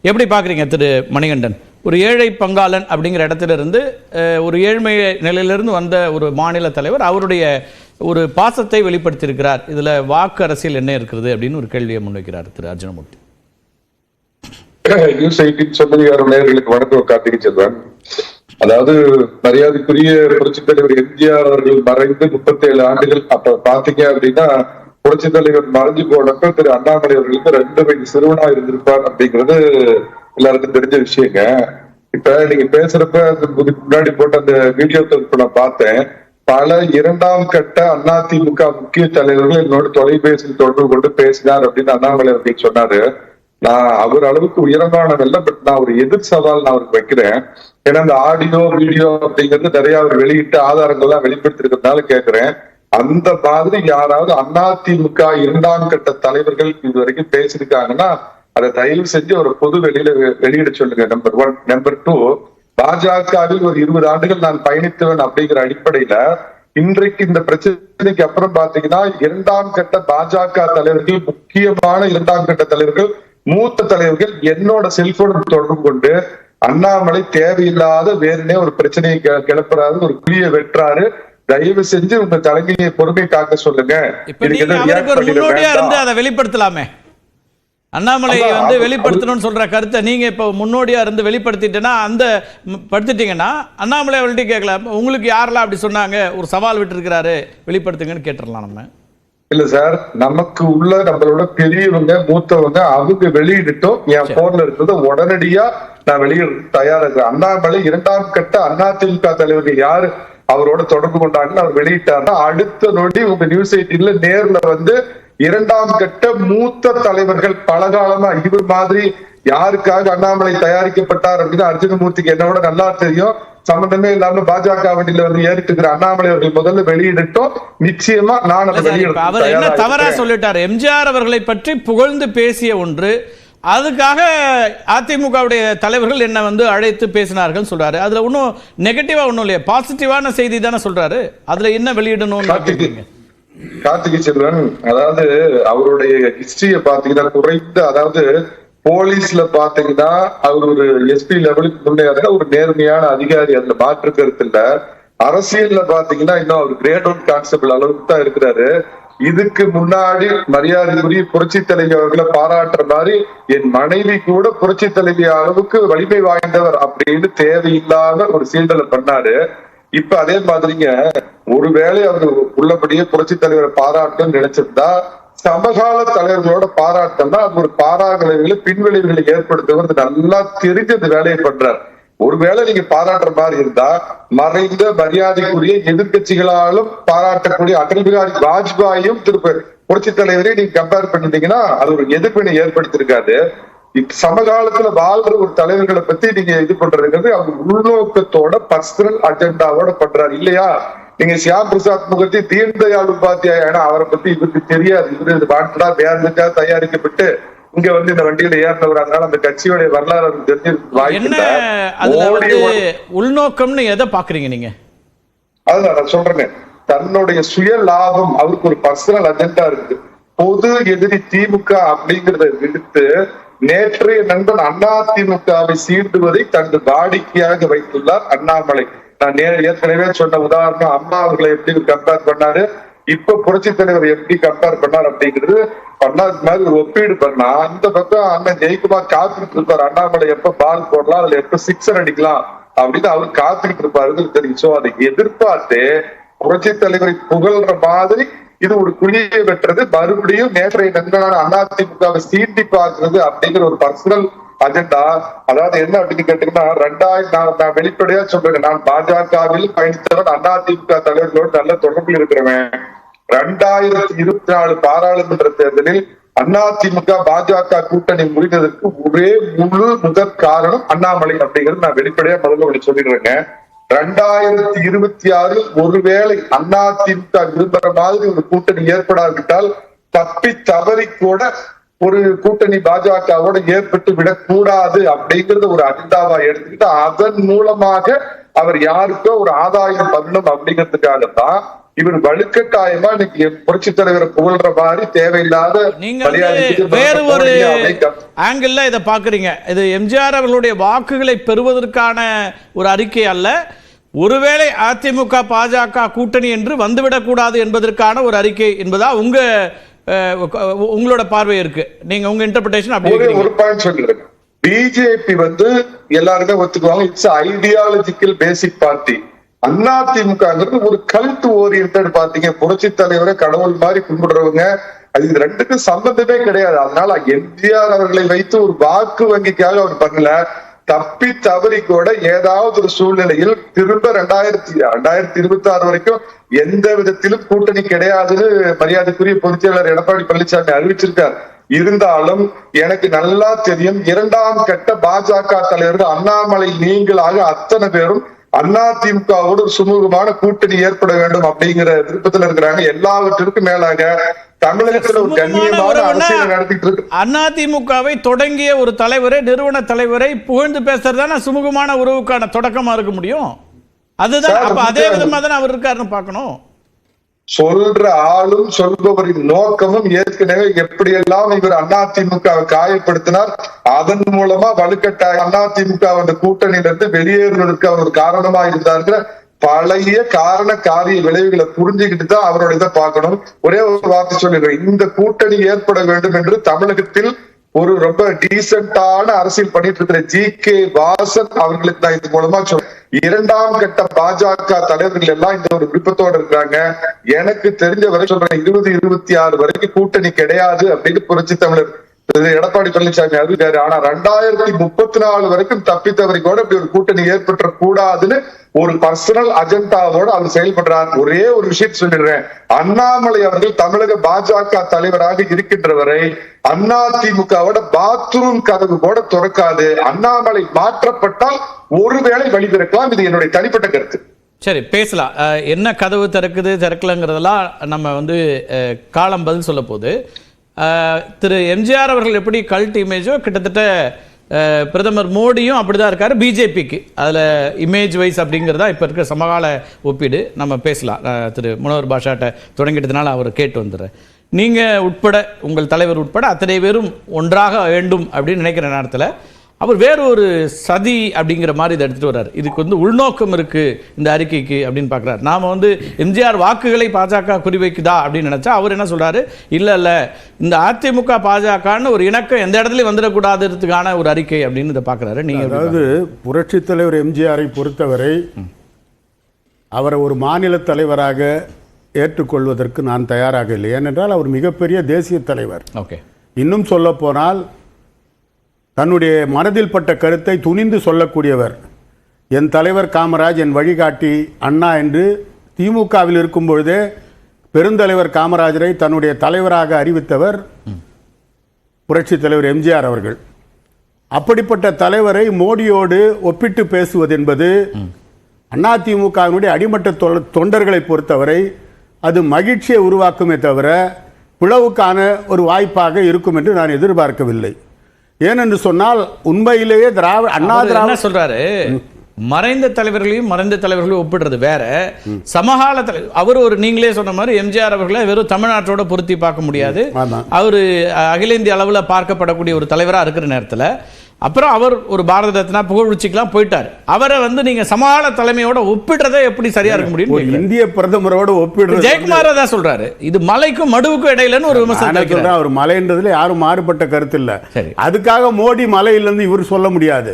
எப்படி பார்க்குறீங்க திரு மணிகண்டன்? ஒரு ஏழை பங்காளன் அப்படிங்கிற இடத்துல இருந்து ஒரு ஏழ்மை நிலையிலிருந்து வந்த ஒரு மாநில தலைவர் அவருடைய ஒரு பாசத்தை வெளிப்படுத்தியிருக்கிறார். இதில் வாக்கு அரசியல் என்ன இருக்கிறது அப்படின்னு ஒரு கேள்வியை முன்வைக்கிறார் திரு அர்ஜுனமூர்த்தி. நியூஸ் 18 சொந்தக்கார நேயர்களுக்கு வணக்கம். கார்த்திகை செல்வன். அதாவது மரியாதைக்குரிய புரட்சித் தலைவர் எம்ஜிஆர் அவர்கள் மறைந்து 37 ஆண்டுகள். அப்ப பாத்தீங்க அப்படின்னா புரட்சித் தலைவர் மறைஞ்சு போனப்ப திரு அண்ணாமலை அவர்களுக்கு 2 வயது சிறுவனா இருந்திருப்பார் அப்படிங்கிறது எல்லாருக்கும் தெரிஞ்ச விஷயங்க. இப்ப நீங்க பேசுறப்ப முன்னாடி போட்ட அந்த வீடியோ நான் பார்த்தேன். பல 2ஆம் கட்ட அதிமுக முக்கிய தலைவர்கள் என்னோட தொலைபேசியில் தொடர்பு கொண்டு பேசினார் அப்படின்னு அண்ணாமலை அவர்கள் சொன்னாரு. நான் அவர் அளவுக்கு உயரமானவல்ல, பட் நான் ஒரு எதிர் சவால் நான் அவருக்கு வைக்கிறேன். ஏன்னா இந்த ஆடியோ வீடியோ அப்படிங்கிறது நிறைய அவர் வெளியிட்டு ஆதாரங்கள்லாம் வெளிப்படுத்திருக்கிறதுனால கேட்கிறேன். அந்த மாதிரி யாராவது அதிமுக 2ஆம் கட்ட தலைவர்கள் இது வரைக்கும் பேசியிருக்காங்கன்னா அதை தயவு செஞ்சு ஒரு பொது வெளியிட சொல்லுங்க. நம்பர் 1. நம்பர் 2, பாஜகவில் ஒரு 20 ஆண்டுகள் நான் பயணித்தவன் அப்படிங்கிற அடிப்படையில இன்றைக்கு இந்த பிரச்சனைக்கு அப்புறம் பாத்தீங்கன்னா 2ஆம் கட்ட பாஜக தலைவர்கள், முக்கியமான 2ஆம் கட்ட தலைவர்கள், மூத்த தலைவர்கள் என்னோட செல்போன் தொடர்பு கொண்டு அண்ணாமலை தேவையில்லாத வேறுனே ஒரு பிரச்சனையை கிளப்புறாரு, ஒரு குழியை வெட்டுறாரு, தயவு செஞ்சு உங்க தலைமையை பொறுமை காக்க சொல்லுங்க. முன்னோடியா இருந்து அதை வெளிப்படுத்தலாமே. அண்ணாமலை வெளிப்படுத்தணும்னு சொல்ற கருத்தை நீங்க இப்ப முன்னோடியா இருந்து வெளிப்படுத்திட்டேன்னா படுத்திட்டீங்கன்னா அண்ணாமலை அவர்கிட்ட கேட்கலாம், உங்களுக்கு யாரெல்லாம் அப்படி சொன்னாங்க, ஒரு சவால் விட்டு இருக்கிறாரு, வெளிப்படுத்துங்கன்னு கேட்டுடலாம். நம்ம இல்ல சார், நமக்கு உள்ள நம்மளோட பெரியவங்க மூத்தவங்க அவங்க வெளியிட்டோம். என் போன்ல இருக்கிறத உடனடியா நான் வெளியிட தயாரா இருக்கிறேன். அண்ணாமலை 2ஆம் கட்ட அதிமுக தலைவர்கள் யாரு அவரோட தொடர்பு கொண்டாங்கன்னு அவர் வெளியிட்டாருன்னா அடுத்த நொடி உங்க நியூஸ் 18ல நேர்ல வந்து 2ஆம் கட்ட மூத்த தலைவர்கள் பலகாலமா இவர் மாதிரி யாருக்காக அண்ணாமலை தயாரிக்கப்பட்டார் அப்படின்னு அர்ஜுனமூர்த்திக்கு என்னோட நல்லா தெரியும். சம்பந்தமே இல்லாம பாஜக வண்டியில வந்து ஏறிட்டு இருக்கிற அண்ணாமலை அவர்கள் முதல்ல வெளியிடட்டும். நிச்சயமா நான் அவர் என்ன தவறா சொல்லிட்டாரு? எம்ஜிஆர் அவர்களை பற்றி புகழ்ந்து பேசிய ஒன்று, அதுக்காக அதிமுகவுடைய தலைவர்கள் என்ன அழைத்து பேசினார்கள் சொல்றாரு. அதுல ஒன்னும் நெகட்டிவா ஒன்னும் இல்லையா, பாசிட்டிவான செய்தி தானே சொல்றாரு. அதுல என்ன வெளியிடணும்? கார்த்திகை செல்வன், அதாவது அவருடைய ஹிஸ்டரிய பாத்தீங்கன்னா குறைந்த, அதாவது போலீஸ்ல பாத்தீங்கன்னா அவர் ஒரு எஸ்பி லெவலுக்கு முன்னேற ஒரு நேர்மையான அதிகாரி, அதுல மாற்று கருத்து இல்ல. அரசியல்ல பாத்தீங்கன்னா இன்னும் அவர் கிரேட் 1 கான்ஸ்டபிள் அளவுக்கு தான் இருக்கிறாரு. இதுக்கு முன்னாடி மரியாதைக்குரிய புரட்சி தலைவி அவர்களை பாராட்டுற மாதிரி என் மனைவி கூட புரட்சி தலைவி அளவுக்கு வலிமை வாய்ந்தவர் அப்படின்னு தேவையில்லாத ஒரு சீண்டலை பண்ணாரு. இப்ப அதே மாதிரிங்க, ஒருவேளை அவர் உள்ளபடியே புரட்சி தலைவரை பாராட்டணும்னு நினைச்சிருந்தா சமகால தலைவர்களோட பாராட்டம்னா அது ஒரு பாராங்களைகளை பின்விளைவுகளை ஏற்படுத்துவது நல்லா தெரிஞ்சு அந்த வேலையை பண்றார். ஒருவேளை நீங்க பாராட்டுற மாதிரி இருந்தா மறைந்த மரியாதைக்குரிய எதிர்கட்சிகளாலும் பாராட்டக்கூடிய அடல் பிகாரி வாஜ்பாயும் புரட்சி தலைவரை நீங்க கம்பேர் பண்ணிட்டீங்கன்னா அது ஒரு எதிர்ப்பினை ஏற்படுத்திருக்காது. சமகாலத்துல வாழ்ற ஒரு தலைவர்களை பத்தி நீங்க இது பண்றதுங்கிறது அவங்க உள்நோக்கத்தோட பர்சனல் அஜெண்டாவோட பண்றாரு இல்லையா? நீங்க சியாம் பிரசாத் முகர்ஜி, தீன் தயாள் உபாத்யாயா, அவரை பத்தி இவருக்கு தெரியாது. இவரு வாண்டடா வேறதுக்காக தயாரிக்கப்பட்டு இங்க இந்த வண்டியில ஏறினவர், அதனால அந்த கட்சியோட வரலாறு தெரிஞ்சு உள்நோக்கம்னு எதை பாக்குறீங்க நீங்க? அதுதான் நான் சொல்றேன். தன்னுடைய சுய லாபம், அவருக்கு ஒரு பர்சனல் அஜெண்டா இருக்கு. பொது எதிரி திமுக அப்படிங்கறத விடுத்து நேற்றைய நண்பன் அதிமுகவை சீண்டுவதை தனது வாடிக்கையாக வைத்துள்ளார் அண்ணாமலை. நான் ஏற்கனவே சொன்ன உதாரணம், அம்மா அவர்களை எப்படி கம்பேர் பண்ணாரு, இப்ப புரட்சி தலைவர் எப்படி கம்பேர் பண்ணார் அப்படிங்கிறது பண்ணாத மாதிரி ஒரு ஒப்பீடு பண்ணா அந்த பக்கம் அண்ணன் ஜெயக்குமார் காத்துக்கிட்டு இருப்பாரு, அண்ணாமலை எப்ப பால் போடலாம், அதுல எப்ப சிக்ஸர் அடிக்கலாம் அப்படின்னு அவர் காத்துக்கிட்டு இருப்பாரு தெரியும். சோ அதை எதிர்பார்த்து புரட்சி தலைவரை புகழ்ற மாதிரி இது ஒரு குழியை வெட்டுறது, மறுபடியும் நேற்றைய நண்பனான அதிமுகவை சீண்டி பார்க்கிறது அப்படிங்கிற ஒரு பர்சனல் அஜெண்டா. அதாவது என்ன அப்படின்னு கேட்டீங்கன்னா, நான் வெளிப்படையா சொல்றேன், நான் பாஜகவில் பயணித்தவன், அதிமுக தலைவர்களோடு நல்ல தொடர்பில் இருக்கிறவன். 2024 பாராளுமன்ற தேர்தலில் அதிமுக பாஜக கூட்டணி முடிந்ததற்கு ஒரே முதற் காரணம் அண்ணாமலை அப்படிங்கிறது நான் வெளிப்படையா முதல்ல சொல்லிடுறேங்க. 2026 ஒருவேளை அதிமுக விரும்புற மாதிரி ஒரு கூட்டணி ஏற்படாவிட்டால் தப்பி தவறி கூட ஒரு கூட்டணி பாஜகவோட ஏற்பட்டு விடக்கூடாது அப்படிங்கறத ஒரு அஜெண்டாவா எடுத்துக்கிட்டு அதன் மூலமாக அவர் யாருக்கோ ஒரு ஆதாயம் பண்ணணும் அப்படிங்கிறதுக்காகத்தான் இவர் வலுக்கட்டாயமா இன்னைக்கு புரட்சி தலைவரை புகழ்ற மாதிரி தேவையில்லாத நீங்க வேறு ஒரு ஆங்கிள் இதை பாக்குறீங்க. இது எம்ஜிஆர் அவர்களுடைய வாக்குகளை பெறுவதற்கான ஒரு அறிக்கை அல்ல, ஒருவேளை அதிமுக பாஜக கூட்டணி என்று வந்துவிடக் கூடாது என்பதற்கான ஒரு அறிக்கை என்பதா உங்களோட பார்வை இருக்கு. நீங்க உங்க இன்டர்பிரேஷன் அப்படி ஒரு பாயிண்ட் சொல்லிருக்கேன். பிஜேபி எல்லாருமே ஒத்துக்குவாங்க, இட்ஸ் ஐடியாலஜிக்கல் பேசிக் பார்ட்டி. அதிமுகங்கிறது ஒரு கல்ட் ஓரியன்டட் பார்ட்டிங்க. புரட்சி தலைவரை கடவுள் மாதிரி கும்பிடுறவங்க. அது இது ரெண்டுக்கும் சம்பந்தமே கிடையாது. அதனால எம்ஜிஆர் அவர்களை வைத்து ஒரு வாக்கு வங்கிக்காக அவர் பண்ணல. தப்பி தவறி கூட ஏதாவது ஒரு சூழ்நிலையில் திரும்ப 2026 வரைக்கும் எந்த விதத்திலும் கூட்டணி கிடையாதுன்னு மரியாதைக்குரிய பொதுச் செயலாளர் எடப்பாடி பழனிசாமி அறிவிச்சிருக்கார். இருந்தாலும் எனக்கு நல்லா தெரியும், 2ஆம் கட்ட பாஜக தலைவர்கள் அண்ணாமலை நீங்களாக அத்தனை பேரும் அதிமுகவோடு ஒரு சுமூகமான கூட்டணி ஏற்பட வேண்டும் அப்படிங்கிற விருப்பத்தில் இருக்கிறாங்க. எல்லாவற்றிற்கும் மேலாக தமிழகத்துல ஒரு கண்ணியமான அரசியல் நடத்திட்டு இருக்கு. அதிமுகவை தொடங்கிய ஒரு தலைவரை, நிறுவன தலைவரை புகழ்ந்து பேசுறதுதான சுமூகமான உறவுக்கான தொடக்கமா இருக்க முடியும். அதுதான் அப்ப அதே விதமா தானே அவர் இருக்காருன்னு பார்க்கணும். சொல்ற ஆளும் சொல்பவரின் நோக்கமும் ஏற்கனவே எப்படியெல்லாம் இவர் அதிமுகவை காயப்படுத்தினார், அதன் மூலமா வலுக்கட்டாய அதிமுக அந்த கூட்டணியிலிருந்து வெளியேறுவதற்கு அவர் ஒரு காரணமா இருந்தாருங்கிற பழைய காரண காரிய விளைவுகளை புரிஞ்சுக்கிட்டு தான் அவரோட இதை பார்க்கணும். ஒரே ஒரு வார்த்தை சொல்லிடுறேன், இந்த கூட்டணி ஏற்பட வேண்டும் என்று தமிழகத்தில் ஒரு ரொம்ப டீசென்டான அரசியல் பண்ணிட்டு இருக்கிற ஜி.கே. வாசன் அவர்களுக்கு நான் இது மூலமா சொல்றேன், 2ஆம் கட்ட பாஜக தலைவர்கள் எல்லாம் இந்த ஒரு விருப்பத்தோடு இருக்கிறாங்க. எனக்கு தெரிஞ்ச வரை சொல்றேன், 2026 வரைக்கும் கூட்டணி கிடையாது அப்படின்னு புரட்சி தமிழர் எடப்பாடி பழனிசாமி அறிவிச்சாரு. ஆனா 2034 வரைக்கும் தப்பித்தவரை கூட இப்படி ஒரு கூட்டணி ஏற்பட்ட கூடாதுன்னு ஒரு பர்சனல் அஜெண்டாவோட அவர் செயல்படுறார். ஒரே ஒரு விஷயத்தை சொல்லிடுறேன், அண்ணாமலை அவர்கள் தமிழக பாஜக தலைவராக இருக்கின்ற வரை அதிமுகவோட பாத்ரூம் கதவு கூட திறக்காது. அண்ணாமலை மாற்றப்பட்டால் ஒருவேளை வழிபிறக்கலாம். இது என்னுடைய தனிப்பட்ட கருத்து. சரி, பேசலாம். என்ன கதவு திறக்குது திறக்கலங்கிறதெல்லாம் நம்ம காலம் பதில் சொல்ல போது. திரு எம்ஜிஆர் அவர்கள் எப்படி கல்ட் இமேஜோ, கிட்டத்தட்ட பிரதமர் மோடியும் அப்படிதான் இருக்காரு பிஜேபிக்கு. அதில் இமேஜ் வைஸ் அப்படிங்கிறதா இப்போ இருக்கிற சமகால ஒப்பீடு. நம்ம பேசலாம். திரு மனோகர் பாஷாட்ட தொடங்கிட்டதுனால அவர் கேட்டு வந்துடுறேன். நீங்கள் உட்பட, உங்கள் தலைவர் உட்பட அத்தனை பேரும் ஒன்றாக வேண்டும் அப்படின்னு நினைக்கிற நேரத்தில் அவர் வேறு ஒரு சதி அப்படிங்கிற மாதிரி இதை எடுத்துகிட்டு வர்றார். இதுக்கு உள்நோக்கம் இருக்குது இந்த அறிக்கைக்கு அப்படின்னு பார்க்குறாரு. நாம் எம்ஜிஆர் வாக்குகளை பாஜக குறிவைக்குதா அப்படின்னு நினச்சா அவர் என்ன சொல்கிறாரு, இல்லை இந்த அதிமுக பாஜகன்னு ஒரு இணக்கம் எந்த இடத்துலையும் வந்துடக்கூடாதுக்கான ஒரு அறிக்கை அப்படின்னு இதை பார்க்குறாரு. நீங்கள் அதாவது புரட்சித் தலைவர் எம்ஜிஆரை பொறுத்தவரை அவரை ஒரு மாநில தலைவராக ஏற்றுக்கொள்வதற்கு நான் தயாராக இல்லை. ஏனென்றால் அவர் மிகப்பெரிய தேசிய தலைவர். ஓகே, இன்னும் சொல்ல போனால் தன்னுடைய மனதில் பட்ட கருத்தை துணிந்து சொல்லக்கூடியவர். என் தலைவர் காமராஜ், என் வழிகாட்டி அண்ணா என்று திமுகவில் இருக்கும் பொழுதே பெருந்தலைவர் காமராஜரை தன்னுடைய தலைவராக அறிவித்தவர் புரட்சி தலைவர் எம்ஜிஆர் அவர்கள். அப்படிப்பட்ட தலைவரை மோடியோடு ஒப்பிட்டு பேசுவது என்பது அதிமுகவினுடைய அடிமட்ட தொண்டர்களை பொறுத்தவரை அது மகிழ்ச்சியை உருவாக்குமே தவிர பிளவுக்கான ஒரு வாய்ப்பாக இருக்கும் என்று நான் எதிர்பார்க்கவில்லை. ஏனென்று சொன்னால் உண்மையிலேயே அண்ணா திராவிட சொல்றாரு, மறைந்த தலைவர்களையும் ஒப்பிடுறது வேற. சமகால தலைவர் அவர் நீங்களே சொன்ன மாதிரி எம்ஜிஆர் அவர்களை வெறும் தமிழ்நாட்டோட பொருத்தி பார்க்க முடியாது. அவரு அகில இந்திய அளவில் பார்க்கப்படக்கூடிய ஒரு தலைவராக இருக்கிற நேரத்தில் அப்புறம் அவர் ஒரு பாரத ரத்னா புகழ்ச்சிக்கெல்லாம் போயிட்டார். அவரை நீங்க சமகால தலைமையோட ஒப்பிடுறதை எப்படி சரியா இருக்க முடியும்? இந்திய பிரதமரோட ஒப்பிடுறது ஜெயக்குமார் தான் சொல்றாரு, இது மலைக்கும் மடுவுக்கும் இடையிலன்னு ஒரு விமர்சனம். அவர் மலைன்றதுல யாரும் மாறுபட்ட கருத்து இல்ல. அதுக்காக மோடி மலையிலிருந்து இவர் சொல்ல முடியாது.